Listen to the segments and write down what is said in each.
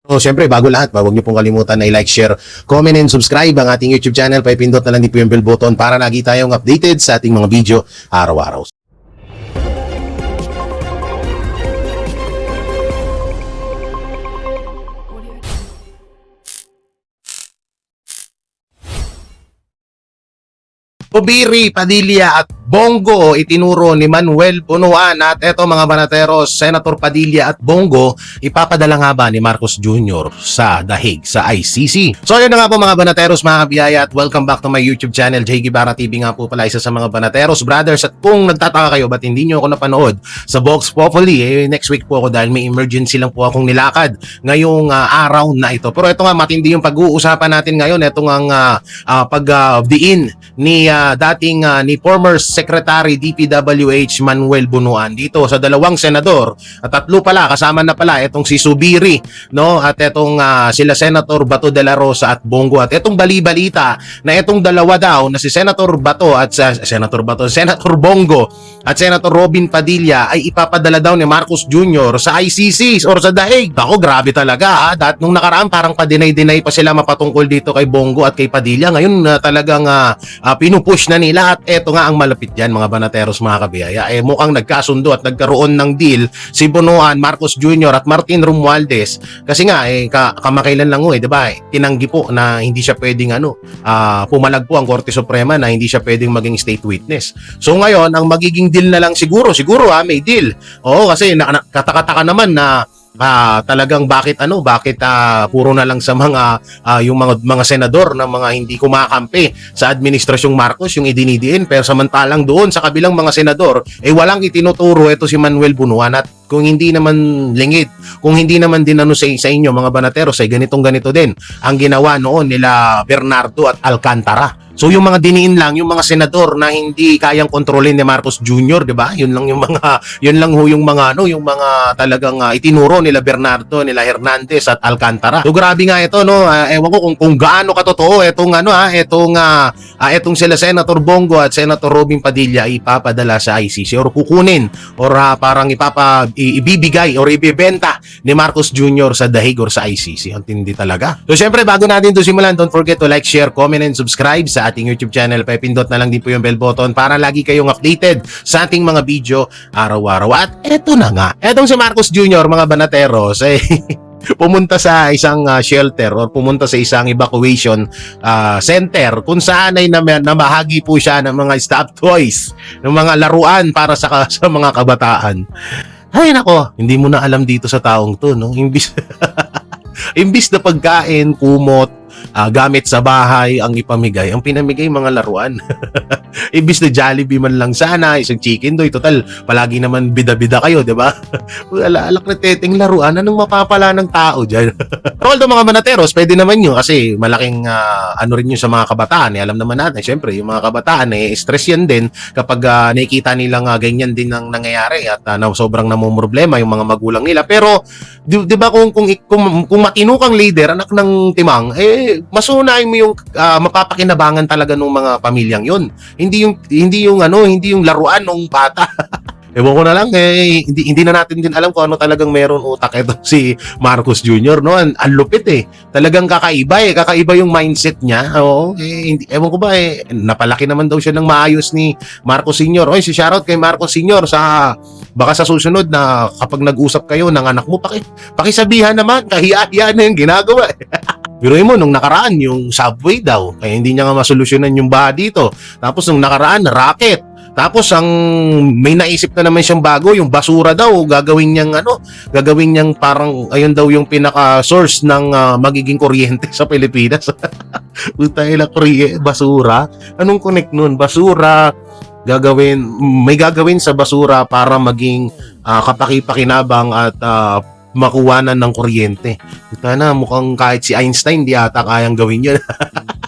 So, syempre, bago lahat, huwag niyo pong kalimutan na i-like, share, comment, and subscribe ang ating YouTube channel. Paipindot na lang din po yung bell button para lagi tayong updated sa ating mga video araw-araw. Subiri, Padilla at Bongo itinuro ni Manuel Bunuan at eto mga banateros, Senator Padilla at Bongo ipapadala nga ba ni Marcos Jr. sa dahig sa ICC? So yun na nga po mga banateros, mga kabiyaya, at welcome back to my YouTube channel, J. Guevara TV nga po pala, isa sa mga banateros brothers. At kung nagtataka kayo ba't hindi nyo ako napanood sa Vox Populi, next week po ako dahil may emergency lang po akong nilakad ngayong araw na ito. Pero ito nga, matindi yung pag-uusapan natin ngayon. Ito nga pagdiin ni ni former Secretary DPWH Manuel Bunuan dito sa dalawang senador at tatlo pala, kasama na pala itong si Subiri, no, at itong sila Senator Bato de la Rosa at Bongo. At itong bali-balita na itong dalawa daw na si Senator Bato at Senator Bongo at Senator Robin Padilla ay ipapadala daw ni Marcos Jr. sa ICC or sa dahig. Ako, grabe talaga Dahil nung nakaraan parang pa-deny-deny pa sila mapatungkol dito kay Bongo at kay Padilla. Ngayon talagang pinupush na nila. At eto nga ang malapit dyan mga banateros, mga kabiyaya, mukhang nagkasundo at nagkaroon ng deal si Bunuan, Marcos Jr. at Martin Romualdez kasi nga kamakailan lang diba, tinanggi po na hindi siya pwedeng pumalag po ang Korte Suprema na hindi siya pwedeng maging state witness. So ngayon ang magiging deal na lang siguro may deal. Oo, kasi katakataka naman na talagang bakit puro na lang sa mga yung mga senador na mga hindi kumakampi sa administrasyong Marcos yung idinidiin, pero samantalang doon sa kabilang mga senador walang itinuturo ito si Manuel Bunuan. At kung hindi naman lingid, kung hindi naman din sa inyo mga banateros ay ganito din ang ginawa noon nila Bernardo at Alcantara. So yung mga diniin lang, yung mga senador na hindi kayang kontrolin ni Marcos Jr., 'di ba? Yun lang yung mga talagang itinuro nila Bernardo, nila Hernandez at Alcantara. So grabe nga ito, no. Ewan ko kung gaano katotoo etong sila Senator Bongo at Senator Robin Padilla ipapadala sa ICC or kukunin or parang ibibigay or ibebenta ni Marcos Jr. sa dahig or sa ICC. Ang tindi talaga. So syempre, bago natin ito simulan, don't forget to like, share, comment, and subscribe sa ating YouTube channel. Paipindot na lang din po yung bell button para lagi kayong updated sa ating mga video araw-araw. At eto na nga, etong si Marcos Jr., mga banateros, pumunta sa isang shelter or pumunta sa isang evacuation center kung saan ay namahagi po siya ng mga stuffed toys, ng mga laruan para sa mga kabataan. Ay nako, hindi mo na alam dito sa taong to, no? Imbis na pagkain, kumot, gamit sa bahay ang ipamigay, ang pinamigay mga laruan. Imbis na Jollibee man lang sana, isang chicken doy, total palagi naman bida-bida kayo, di ba? Alak na teteng laruan, anong mapapala ng tao dyan? Although mga manateros, pwede naman yun kasi malaking rin yun sa mga kabataan. Alam naman natin, syempre yung mga kabataan stress yan din kapag nakikita nilang ganyan din ang nangyayari at sobrang namumroblema yung mga magulang nila. Pero di ba kung matino kang leader, anak ng timang, masunahin mo yung mapapakinabangan talaga ng mga pamilyang yun. Hindi yung laruan ng bata. Ewan ko na lang, hindi na natin din alam kung ano talagang meron utak ito si Marcos Jr., no? Ang lupit Talagang kakaiba yung mindset niya. Oo, ewan ko ba napalaki naman daw siya ng maayos ni Marcos Sr. Si shoutout kay Marcos Sr. Baka sa susunod na kapag nag-usap kayo ng anak mo, pakisabihan naman, kahiya-hiya na yung ginagawa. Pero mo, nung nakaraan, yung subway daw, kaya hindi niya nga masolusyonan yung baha dito. Tapos nung nakaraan, racket. Tapos may naisip na naman siyang bago, yung basura daw, gagawin niyang parang, ayun daw yung pinaka-source ng magiging kuryente sa Pilipinas. Basura? Anong connect nun? Basura, may gagawin sa basura para maging kapaki-pakinabang at makuwanan ng kuryente. Mukhang kahit si Einstein di ata kayang gawin yun.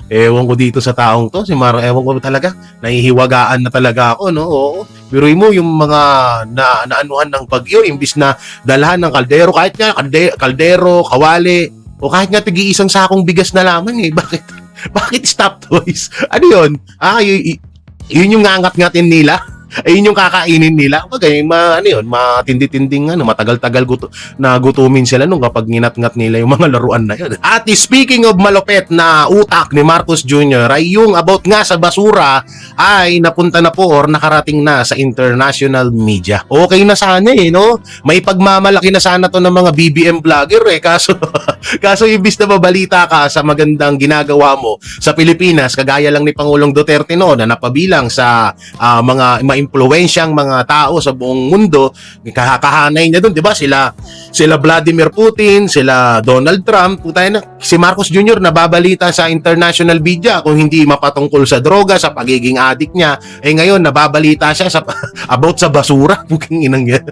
Ewan ko dito sa taong to, ewan ko talaga, nahihiwagaan na talaga ako, no? Oo. Pero mo yung mga naanuhan ng bagyo, imbis na dalhan ng kaldero, kahit nga kaldero, kawali, o kahit nga tig-iisang sakong bigas na lamang Bakit stop toys? Ano yun? Yun yung ngangat-ngatin nila Ayun yung kakainin nila. Bagay, ano yun, matindi-tinding, matagal-tagal na gutumin sila nung kapag nginat-ngat nila yung mga laruan na yun. At speaking of malupet na utak ni Marcos Jr., ay yung about nga sa basura ay napunta na po or nakarating na sa international media. Okay na sana no? May pagmamalaki na sana to ng mga BBM vlogger kaso ibis na mabalita ka sa magandang ginagawa mo sa Pilipinas, kagaya lang ni Pangulong Duterte no, na napabilang sa mga maimpluwensyang mga tao sa buong mundo, kahanay niya doon, 'di ba? Sila Vladimir Putin, sila Donald Trump, si Marcos Jr. nababalita sa international media kung hindi mapatungkol sa droga, sa pagiging addict niya. Ngayon nababalita siya about sa basura. Puking inang yan.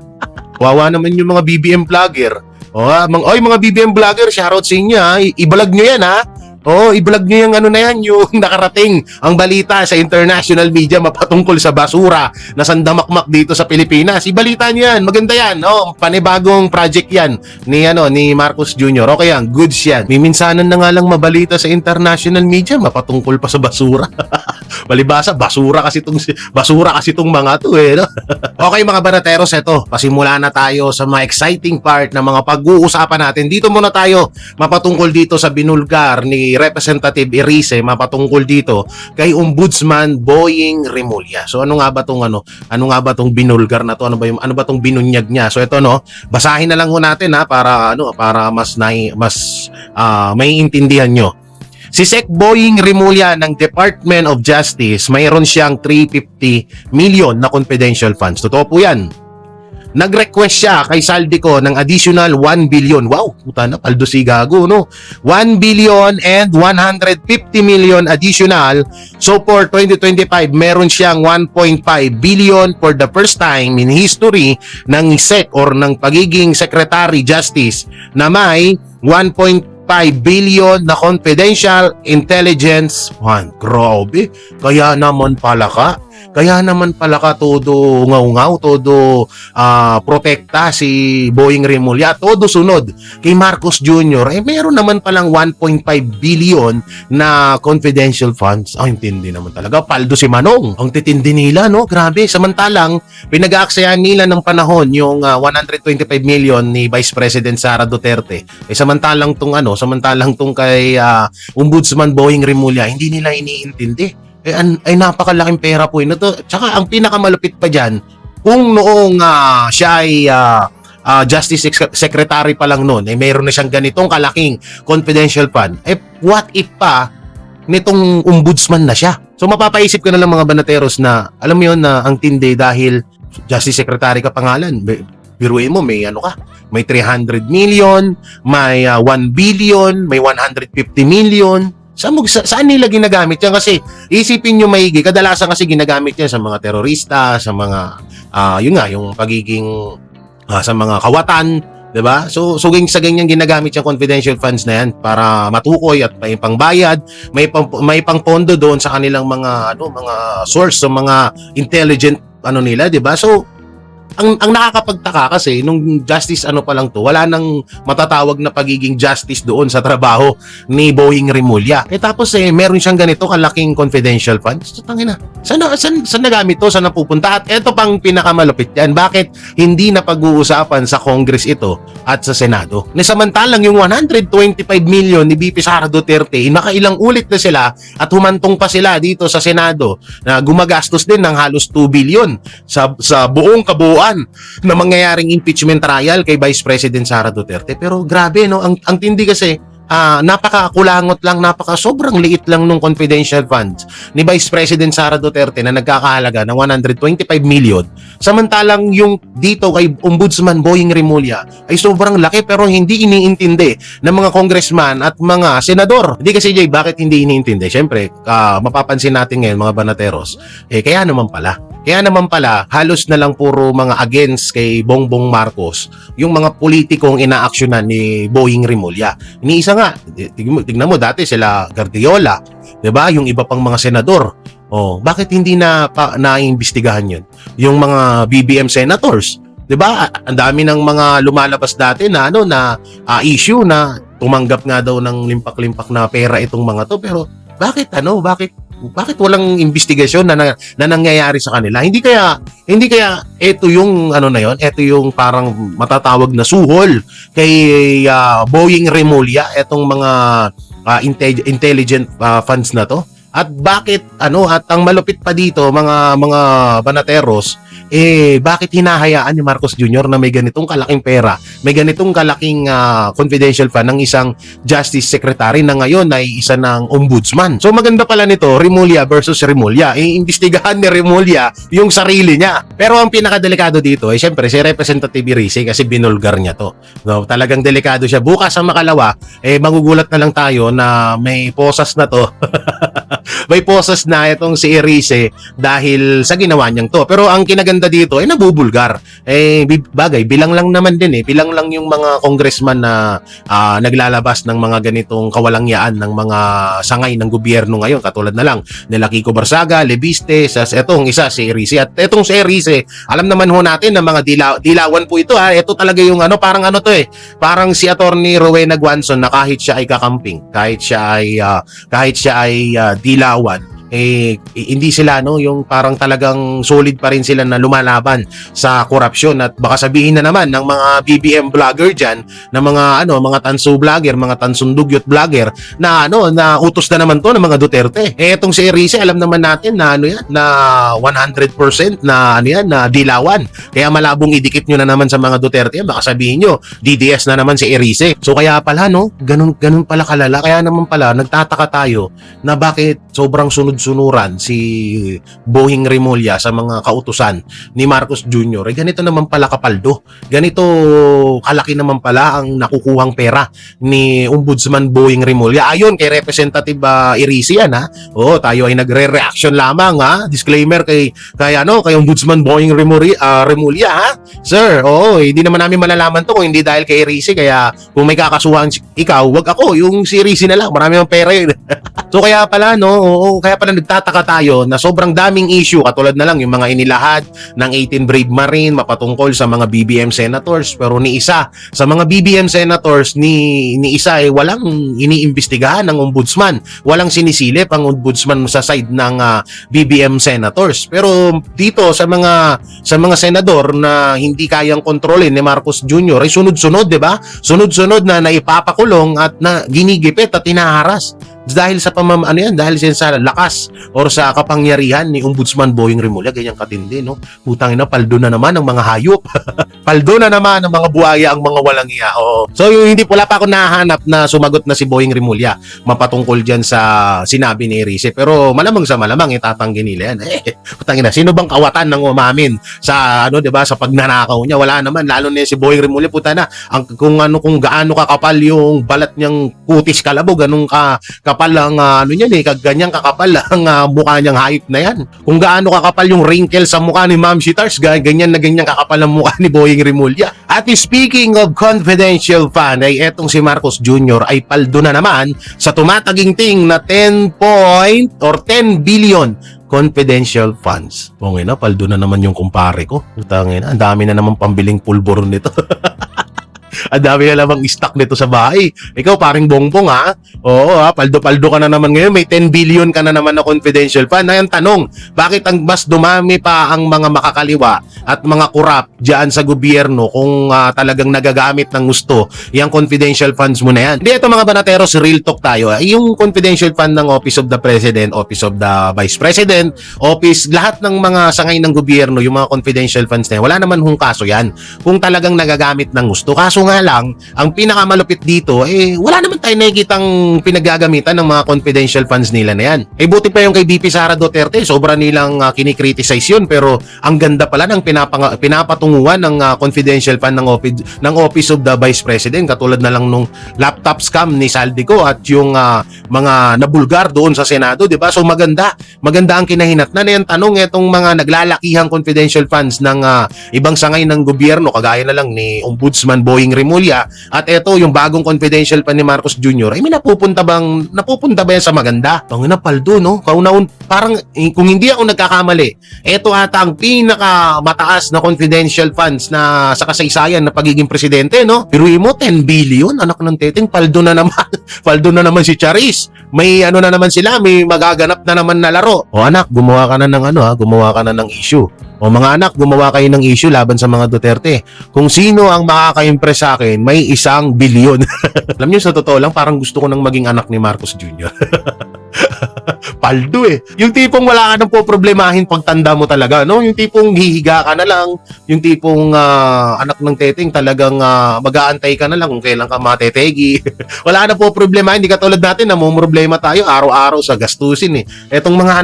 Wawa naman yung mga BBM vlogger. Mga BBM vlogger, shoutout sa inyo ha. Ibalag nyo yan ha. I-vlog nyo yung yung nakarating ang balita sa international media mapatungkol sa basura na sandamakmak dito sa Pilipinas. Ibalita nyo yan, maganda yan. Panibagong project yan ni Marcos Jr. Okay yan, goods yan. Miminsanan na nga lang mabalita sa international media mapatungkol pa sa basura. Palibasa, basura kasi tong mga to no? Okay mga banateros, eto, pasimula na tayo sa mga exciting part ng mga pag-uusapan natin. Dito muna tayo mapatungkol dito sa binulgar ni Representative Erice, mapatungkol dito kay Ombudsman Boying Remulla. So ano nga ba tong binulgar na to? Ano ba tong binunyag niya? So ito basahin na lang ho natin para mas maiintindihan nyo. Si Sec Boying Remulla ng Department of Justice, mayroon siyang 350 million na confidential funds. Totoo po yan. Nag-request siya kay Saldico ng additional 1 billion. Wow, puta na, paldo si gago, no? 1 billion and 150 million additional. So for 2025, meron siyang 1.5 billion for the first time in history ng SEC or ng pagiging Secretary Justice na may 1.5 billion na confidential intelligence fund. Grabe, kaya naman pala ka todo ngaw-ngaw, todo protekta si Boying Remulla, todo sunod kay Marcos Jr. Meron naman palang 1.5 billion na confidential funds. Intindi naman talaga, paldo si Manong. Ang titindi nila, no? Grabe, samantalang pinag-aaksayan nila ng panahon yung 125 million ni Vice President Sara Duterte. Samantalang tong kay Ombudsman Boying Remulla, hindi nila iniintindi. Ay napakalaking pera po yun. Tsaka ang pinakamalupit pa dyan, kung noong siya ay Justice Secretary pa lang noon, mayroon na siyang ganitong kalaking confidential fund. What if pa nitong ombudsman na siya? So mapapaisip ka na lang mga banateros na, alam mo yun na ang tindi dahil Justice Secretary ka pangalan. Biruin mo, may may 300 million, may 1 billion, may 150 million. Saan nila ginagamit yan? Kasi isipin nyo maigi, kadalasan kasi ginagamit yan sa mga terorista, sa mga yung pagiging sa mga kawatan, 'di ba? So sa ganyan ginagamit yung confidential funds na yan para matukoy at may pangbayad, may pangpondo doon sa kanilang mga source, sa mga intelligent nila, 'di ba? So ang nakakapagtaka kasi nung justice pa lang to, wala nang matatawag na pagiging justice doon sa trabaho ni Boying Remulla. Tapos meron siyang ganito kalaking confidential funds. So, tangina. Saan nagamit to? Saan napupunta? At ito pang pinakamalupit yan. Bakit hindi na pag-uusapan sa Congress ito at sa Senado? Samantalang yung 125 million ni VP Sara Duterte, nakailang ulit na sila at humantong pa sila dito sa Senado na gumagastos din ng halos 2 billion sa buong kabuuan na mangyayaring impeachment trial kay Vice President Sara Duterte. Pero grabe, no? Ang tindi kasi, napakakulangot lang, sobrang liit lang nung confidential funds ni Vice President Sara Duterte na nagkakahalaga ng 125 million. Samantalang yung dito kay Ombudsman Boying Remulla ay sobrang laki pero hindi iniintindi ng mga congressman at mga senador. Hindi kasi Jay, bakit hindi iniintindi? Siyempre, mapapansin natin ngayon mga banateros, kaya naman pala, halos na lang puro mga against kay Bongbong Marcos yung mga politikong inaaksyonan ni Boying Remulla. Iniisa nga, tignan mo dati sila Guardiola, 'di ba? Yung iba pang mga senador. Bakit hindi naiimbestigahan 'yun? Yung mga BBM senators, 'di ba? Ang dami ng mga lumalabas dati na issue na tumanggap nga daw ng limpak-limpak na pera itong mga to, pero bakit bakit walang investigasyon na nangyayari sa kanila? Hindi kaya ito yung ano na yon, ito yung parang matatawag na suhol kay Boying Remulla, etong mga intelligent funds na to. At bakit at ang malupit pa dito mga banateros, bakit hinahayaan ni Marcos Jr. na may ganitong kalaking pera, may ganitong kalaking confidential fund ng isang Justice Secretary na ngayon ay isa ng ombudsman. So maganda pala nito, Remulla versus Remulla. Iimbestigahan ni Remulla yung sarili niya. Pero ang pinakadelikado dito ay syempre si Representative Erice kasi binulgar niya to. No, talagang delikado siya. Bukas sa makalawa, magugulat na lang tayo na may posas na to. May posas na itong si Erice dahil sa ginawa niyang to. Pero ang kinaganda dito ay nabubulgar. Bagay, bilang lang naman din bilang lang yung mga congressman na naglalabas ng mga ganitong kawalangyaan ng mga sangay ng gobyerno ngayon. Katulad na lang nila Kiko Barsaga, Lebiste, etong isa si Erice. At etong si Erice, alam naman ho natin na mga dilawan po ito. Ito talaga yung parang parang si Attorney Rowena Guanzon na kahit siya ay kakamping, kahit siya ay dilawan, hindi sila yung parang talagang solid pa rin sila na lumalaban sa korupsyon. At baka sabihin na naman ng mga BBM vlogger diyan, na mga tanso vlogger, mga tansundugyot vlogger na na utos na naman to ng mga Duterte. Etong si Erice, alam naman natin na na 100% na na dilawan. Kaya malabong idikit nyo na naman sa mga Duterte. Baka sabihin nyo DDS na naman si Erice. So kaya pala ganun pala kalala. Kaya naman pala nagtataka tayo na bakit sobrang sunod-sunuran si Boying Remulla sa mga kautusan ni Marcos Jr. Ganito naman pala kapaldo. Ganito kalaki naman pala ang nakukuhang pera ni Ombudsman Boying Remulla. Ayon kay Representative Erice yan tayo ay nagre-reaction lamang Disclaimer kay Ombudsman Boying Remulla Sir, hindi naman namin malalaman to kung hindi dahil kay Erice. Kaya kung may kakasuhan ikaw, wag ako. Yung si Erice na lang. Marami ang pera yun. So kaya pala kaya pala nagtataka tayo na sobrang daming issue katulad na lang yung mga inilahad ng 18 Brave Marine mapatungkol sa mga BBM senators, pero ni isa sa mga BBM senators ni isa ay walang iniimbestigahan ng ombudsman, walang sinisilip ang ombudsman sa side ng BBM senators. Pero dito sa mga senador na hindi kayang kontrolin ni Marcos Jr. ay sunod-sunod, 'di ba? Sunod-sunod na naipapakulong at na ginigipit at hinaharas dahil sa dahil sa lakas or sa kapangyarihan ni Ombudsman Boying Remulla. Ganyang katindi, Putang ina, paldo na naman ang mga hayop. Paldo na naman ang mga buhaya, ang mga walang iya. So wala pa ako nahanap na sumagot na si Boying Remulla mapatungkol diyan sa sinabi ni Erice. Pero malamang sa malamang itatanggi nila yan. Putang ina, sino bang kawatan ng umamin sa 'di ba, sa pagnanakaw niya? Wala naman, lalo na si Boying Remulla. Puta na, kung gaano kakapal yung balat niyang kutis kalabog, ganung kapal ang ganyang kakapal ang mukha niyang hayop na yan. Kung gaano kakapal yung wrinkle sa mukha ni Ma'am Shitars, ganyan na ganyan kakapal ang mukha ni Boying Remulla. At speaking of confidential fund, ay etong si Marcos Jr. ay paldo na naman sa tumataginting na 10 billion confidential funds. Paldo na naman yung kumpare ko. Ang dami na naman pambiling pulburo nito. Ang dami na lamang stock nito sa bahay. Ikaw, paring bongbong paldo-paldo ka na naman ngayon. May 10 billion ka na naman na confidential fund. Ang tanong, bakit ang mas dumami pa ang mga makakaliwa at mga kurap dyan sa gobyerno kung talagang nagagamit ng gusto yung confidential funds mo na yan? Hindi, ito mga banateros, real talk tayo. Yung confidential fund ng Office of the President, Office of the Vice President, lahat ng mga sangay ng gobyerno, yung mga confidential funds na yan, wala naman hong kaso yan kung talagang nagagamit ng gusto. Kaso nga lang, ang pinakamalupit dito, wala naman tayo nakikitang pinagagamitan ng mga confidential funds nila na yan. Buti pa yung kay BP Sara Duterte, sobra nilang kinikriticize yun, pero ang ganda pala ng pinapatunguhan ng confidential fund ng Office of the Vice President, katulad na lang nung laptop scam ni Saldico at yung mga nabulgar doon sa Senado, di ba? So maganda ang kinahinatnan. Yan tanong, itong mga naglalakihang confidential funds ng ibang sangay ng gobyerno, kagaya na lang ni Ombudsman Boying Remulla, at ito yung bagong confidential pa ni Marcos Jr. May napupunta ba yan sa maganda? Tangina, paldo, Kauna-un, parang kung hindi ako nagkakamali, ito ata ang pinakamataas na confidential funds na sa kasaysayan na pagiging presidente, Biruin mo, 10 billion, anak ng teteng, paldo na naman. Paldo na naman si Charis. May ano na naman sila, may magaganap na naman na laro. O anak, gumawa ka na ng gumawa ka na ng issue. O mga anak, gumawa kayo ng issue laban sa mga Duterte. Kung sino ang makaka-impress sa akin, may 1 bilyon. Alam niyo, sa totoo lang, parang gusto ko nang maging anak ni Marcos Jr. Paldo eh. Yung tipong wala ka nang poproblemahin pagtanda mo talaga, no? Yung tipong hihiga ka na lang, yung tipong anak ng teteng talagang mag-aantay ka na lang kung kailan ka matetegi. Wala ka nang poproblemahin, hindi katulad natin na problema tayo araw-araw sa gastusin eh. Etong mga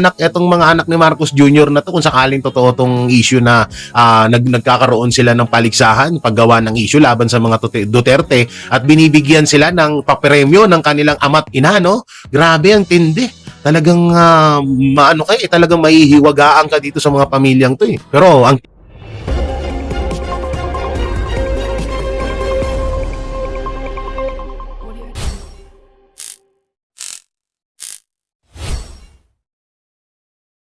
anak ni Marcos Jr. na to, kung sakaling totoo tong issue na nagkakaroon sila ng paligsahan, paggawa ng issue laban sa mga Duterte at binibigyan sila ng papremyo ng kanilang ama't ina, no? Grabe ang tindi. Talagang talagang mahihiwagaan ka dito sa mga pamilyang to eh. Pero ang